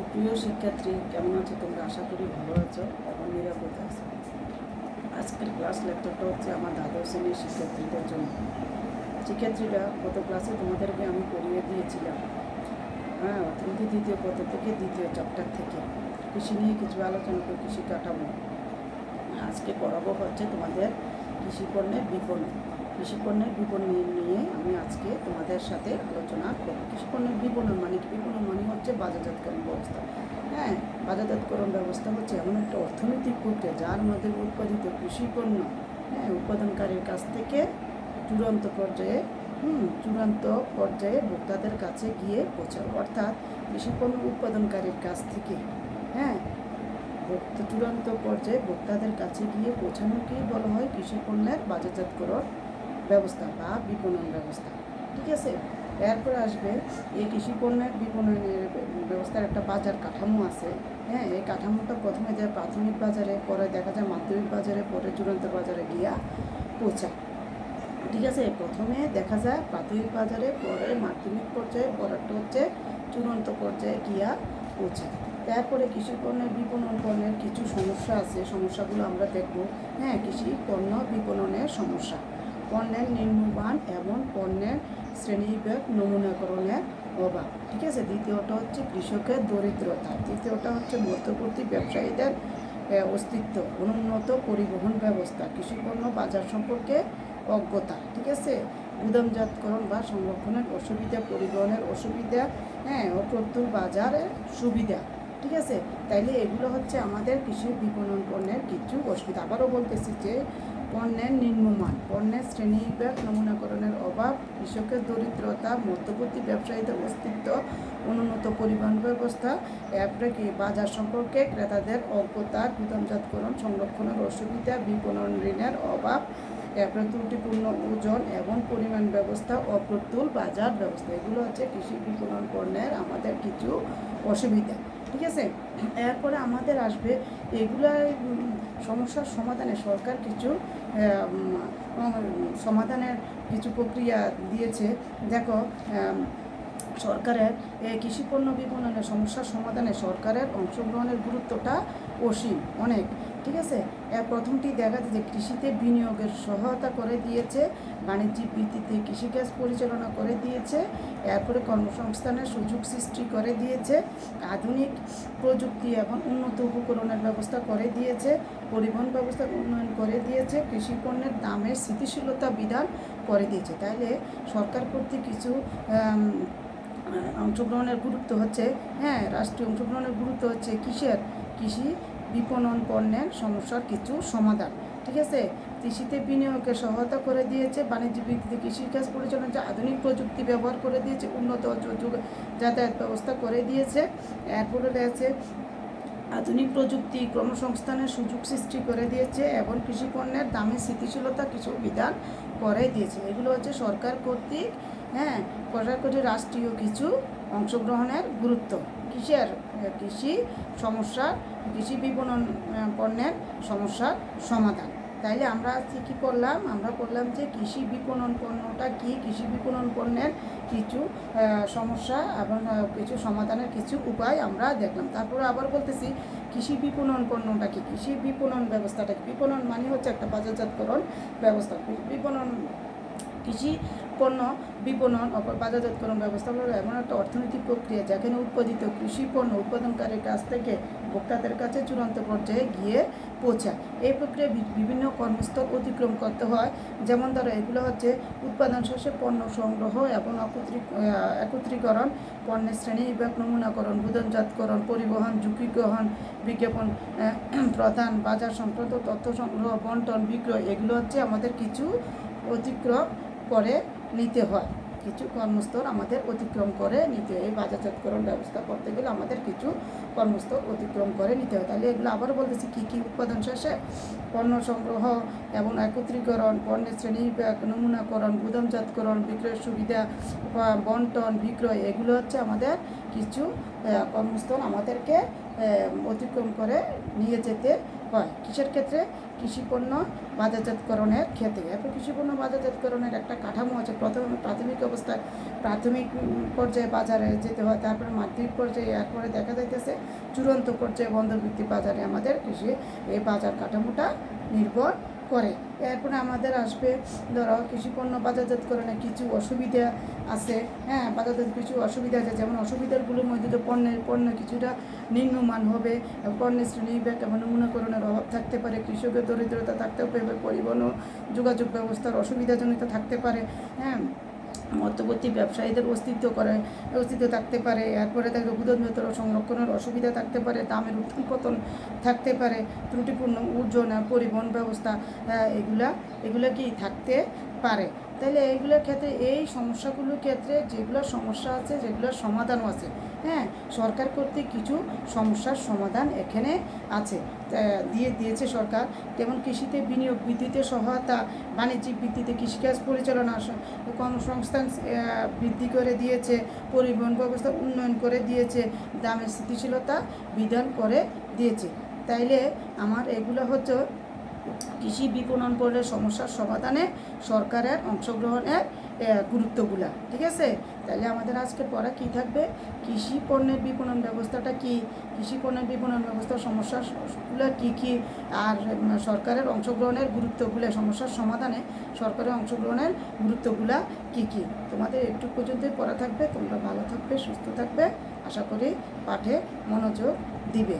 সুপ্রিয় শিক্ষার্থী, কেমন আছো তোমরা? আশা করি ভালো আছো এবং নিরাপদ আছো। আজকের ক্লাস লেকচারটা হচ্ছে আমার দ্বাদশ শ্রেণীর শিক্ষার্থীদের জন্য। শিক্ষার্থীরা গত ক্লাসে তোমাদেরকে আমি পড়িয়ে দিয়েছিলাম অর্থনীতি দ্বিতীয় পত্র থেকে দ্বিতীয় চ্যাপ্টার থেকে কৃষি নিয়ে কিছু আলোচনা করে কৃষি কাঠামো। আজকে পড়াবো হচ্ছে তোমাদের কৃষিপণ্যের বিপণন। কৃষিপণ্যের বিপণন নিয়ে আমি আজকে তোমাদের সাথে আলোচনা করব। কৃষিপণ্যের বিপণন মানে কি? বিপণন মানে হচ্ছে বাজারজাতকরণ ব্যবস্থা। বাজারজাতকরণ ব্যবস্থা হচ্ছে এমন একটা অর্থনৈতিক প্রক্রিয়া যার মধ্যে উৎপাদিত কৃষিপণ্য উৎপাদনকারীর কাছ থেকে চূড়ান্ত পর্যায়ে ভোক্তাদের কাছে গিয়ে পৌঁছানো। অর্থাৎ কৃষিপণ্য উৎপাদনকারীর কাছ থেকে চূড়ান্ত পর্যায়ে ভোক্তাদের কাছে গিয়ে পৌঁছানোকেই বলা হয় কৃষিপণ্যের বাজারজাতকরণ ব্যবস্থা বা বিপণন ব্যবস্থা। ঠিক আছে, এরপরে আসবে এই কৃষিপণ্যের বিপণনের ব্যবস্থার একটা বাজার কাঠামো আছে। এই কাঠামোটা প্রথমে যায় প্রাথমিক বাজারে, পরে দেখা যায় মাধ্যমিক বাজারে, পরে চূড়ান্ত বাজারে গিয়া পৌঁছায়। ঠিক আছে, প্রথমে দেখা যায় প্রাথমিক বাজারে, পরে মাধ্যমিক পর্যায়ে, পরেরটা হচ্ছে চূড়ান্ত পর্যায়ে গিয়া পৌঁছায়। তারপরে কৃষিপণ্যের বিপণন পণ্যের কিছু সমস্যা আছে, সমস্যাগুলো আমরা দেখব। কৃষি পণ্য বিপণনের সমস্যা: পণ্যের নিম্নমান এবং পণ্যের শ্রেণীবিভাগ নমুনাকরণের অভাব। ঠিক আছে, দ্বিতীয়টা হচ্ছে কৃষকের দরিদ্রতা, তৃতীয়টা হচ্ছে মধ্যবর্তী ব্যবসায়ীদের অস্তিত্ব, অনুন্নত পরিবহন ব্যবস্থা, কৃষিপণ্য বাজার সম্পর্কে অজ্ঞতা। ঠিক আছে, গুদামজাতকরণ বা সংরক্ষণের অসুবিধা, পরিবহনের অসুবিধা, অপ্রতুল বাজারের সুবিধা। ঠিক আছে, তাইলে এগুলো হচ্ছে আমাদের কৃষি বিপণন পণ্যের কিছু অসুবিধা। আবারও বলতেছি যে পণ্যের নিম্নমান, পণ্যের শ্রেণীবিভাগ নমুনাকরণের অভাব, কৃষকের দরিদ্রতা, মধ্যবর্তী ব্যবসায়ীদের অস্তিত্ব, অনুন্নত পরিবহন ব্যবস্থা, এরপরে কি বাজার সম্পর্কে ক্রেতাদের অজ্ঞতা, গুদামজাতকরণ সংরক্ষণের অসুবিধা, বিপণন ঋণের অভাব, এরপরে ত্রুটিপূর্ণ ওজন এবং পরিমাণ ব্যবস্থা, অপ্রতুল বাজার ব্যবস্থা। এগুলো হচ্ছে কৃষি বিপণন পণ্যের আমাদের কিছু অসুবিধা। ঠিক আছে, এরপরে আমাদের আসবে এগুলার সমস্যার সমাধানে সরকার কিছু সমাধানের কিছু প্রক্রিয়া দিয়েছে। দেখো, সরকারের কৃষিপণ্য বিপণনের সমস্যার সমাধানে সরকারের অংশগ্রহণের গুরুত্বটা অসীম, অনেক। ঠিক আছে, প্রথমটি দেখা যায় যে কৃষিতে বিনিয়োগের সহায়তা করে দিয়েছে, বাণিজ্যিক ভিত্তিতে কৃষিকাজ পরিচালনা করে দিয়েছে, এরপরে কর্মসংস্থানের সুযোগ সৃষ্টি করে দিয়েছে, আধুনিক প্রযুক্তি এবং উন্নত উপকরণের ব্যবস্থা করে দিয়েছে, পরিবহন ব্যবস্থার উন্নয়ন করে দিয়েছে, কৃষিপণ্যের দামের স্থিতিশীলতা বিধান করে দিয়েছে। তাইলে সরকার কর্তৃক কিছু অংশগ্রহণের গুরুত্ব হচ্ছে, রাষ্ট্রীয় অংশগ্রহণের গুরুত্ব হচ্ছে কৃষি বিপণন পণ্যের সমস্যার কিছু সমাধান। ঠিক আছে, কৃষিতে বিনিয়োগের সহায়তা করে দিয়েছে, বাণিজ্যিক ভিত্তিতে কৃষিকাজ পরিচালনা, আধুনিক প্রযুক্তি ব্যবহার করে দিয়েছে, উন্নত যাতায়াত ব্যবস্থা করে দিয়েছে, এরপরে রয়েছে আধুনিক প্রযুক্তি কর্মসংস্থানের সুযোগ সৃষ্টি করে দিয়েছে এবং কৃষিপণ্যের দামে স্থিতিশীলতা কিছু বিধান করে দিয়েছে। এগুলো হচ্ছে সরকার কর্তৃক রাষ্ট্রীয় কিছু অংশগ্রহণের গুরুত্ব কৃষি সমস্যার, কৃষি বিপণন পণ্যের সমস্যার সমাধান। তাইলে আমরা কী করলাম? আমরা বললাম যে কৃষি বিপণন পণ্যটা কি, কৃষি বিপণন পণ্যের কিছু সমস্যা এবং কিছু সমাধানের কিছু উপায় আমরা দেখলাম। তারপরে আবার বলতেছি কৃষি বিপণন পণ্যটা কি, কৃষি বিপণন ব্যবস্থাটা কি। বিপণন মানে হচ্ছে একটা বাজারজাতকরণ ব্যবস্থা। কৃষি পণ্য বিপণন বাজারজাতকরণ ব্যবস্থা হলো এমন একটা অর্থনৈতিক প্রক্রিয়া যেখানে উৎপাদিত কৃষি পণ্য উৎপাদনকারীর কাছ থেকে ভোক্তাদের কাছে চূড়ান্ত পর্যায়ে গিয়ে পৌঁছায়। এই প্রক্রিয়ায় বিভিন্ন কর্মস্থল অতিক্রম করতে হয়। যেমন ধরো, এগুলো হচ্ছে উৎপাদন শেষে পণ্য সংগ্রহ এবং একত্রীকরণ, পণ্যের শ্রেণীবিভাগ নমুনাকরণ, গুদামজাতকরণ, পরিবহন, ঝুঁকি গ্রহণ, বিজ্ঞাপন প্রদান, বাজার সংক্রান্ত তথ্য সংগ্রহ, বন্টন, বিক্রয়। এগুলো হচ্ছে আমাদের কিছু অতিক্রম করে নিতে হয়, কিছু কর্মস্তর আমাদের অতিক্রম করে নিতে হয়। এই বাজারজাতকরণ ব্যবস্থা করতে গেলে আমাদের কিছু কর্মস্তর অতিক্রম করে নিতে হয়। তাহলে এগুলো আবার বলতেছি কী উৎপাদন শেষে পণ্য সংগ্রহ এবং একত্রীকরণ, পণ্যের শ্রেণীবিভাগ নমুনাকরণ, গুদামজাতকরণ, বিক্রয়ের সুবিধা, বন্টন, বিক্রয়। এগুলো হচ্ছে আমাদের কিছু কর্মস্থল আমাদেরকে অতিক্রম করে নিয়ে যেতে হয়। কিসের ক্ষেত্রে? কৃষিপণ্য বাজারজাতকরণের ক্ষেত্রে। এরপর কৃষিপণ্য বাজারজাতকরণের একটা কাঠামো আছে। প্রথমে প্রাথমিক অবস্থায় প্রাথমিক পর্যায়ে বাজারে যেতে হয়, তারপরে মাধ্যমিক পর্যায়ে, এরপরে দেখা যাইতেছে চূড়ান্ত পর্যায়ে বন্দরভিত্তিক বাজারে আমাদের কৃষি এই বাজার কাঠামোটা নির্ভর করে। এরপরে আমাদের আসবে ধরো কৃষিপণ্য বাজারজাতকরণে কিছু অসুবিধা আছে। হ্যাঁ, বাজারজাত কিছু অসুবিধা আছে, যেমন অসুবিধাগুলোর মধ্যে তো পণ্য কিছুটা নিম্নমান হবে, পণ্যের শ্রেণীবিভাগ এবং নমুনাকরণের অভাব থাকতে পারে, কৃষকের দরিদ্রতা থাকতে পারে, পরিবহন ও যোগাযোগ ব্যবস্থার অসুবিধাজনিত থাকতে পারে। হ্যাঁ, মধ্যবর্তী ব্যবসায়ীদের অস্তিত্ব থাকতে পারে। এরপরে দেখবে গুদামজাত সংরক্ষণের অসুবিধা থাকতে পারে, দামের উত্থান পতন থাকতে পারে, ত্রুটিপূর্ণ ওজন পরিবহন ব্যবস্থা এগুলা কি থাকতে পারে। তাহলে এইগুলোর ক্ষেত্রে, এই সমস্যাগুলোর ক্ষেত্রে যেগুলো সমস্যা আছে, যেগুলোর সমাধানও আছে। হ্যাঁ, সরকার কর্তৃক কিছু সমস্যার সমাধান এখানে আছে, দিয়েছে সরকার। যেমন কৃষিতে বিনিয়োগ বৃদ্ধিতে সহায়তা, বাণিজ্যিক ভিত্তিতে কৃষিকাজ পরিচালনা, কর্মসংস্থান বৃদ্ধি করে দিয়েছে, পরিবহন ব্যবস্থা উন্নয়ন করে দিয়েছে, দামের স্থিতিশীলতা বিধান করে দিয়েছে। তাইলে আমার এগুলো হচ্ছে কৃষি বিপণন পণ্যের সমস্যার সমাধানে সরকারের অংশগ্রহণের গুরুত্বগুলা। ঠিক আছে? তাহলে আমাদের আজকে পড়া কী থাকবে? কৃষি পণ্যের বিপণন ব্যবস্থাটা কি, কৃষি পণ্যের বিপণন ব্যবস্থার সমস্যাগুলো কী আর সরকারের অংশগ্রহণের গুরুত্বগুলো, সমস্যার সমাধানে সরকারের অংশগ্রহণের গুরুত্বগুলা কী। তোমাদের একটু পর্যন্তই পড়া থাকবে। তোমরা ভালো থাকবে, সুস্থ থাকবে। আশা করি পাঠে মনোযোগ দিবে।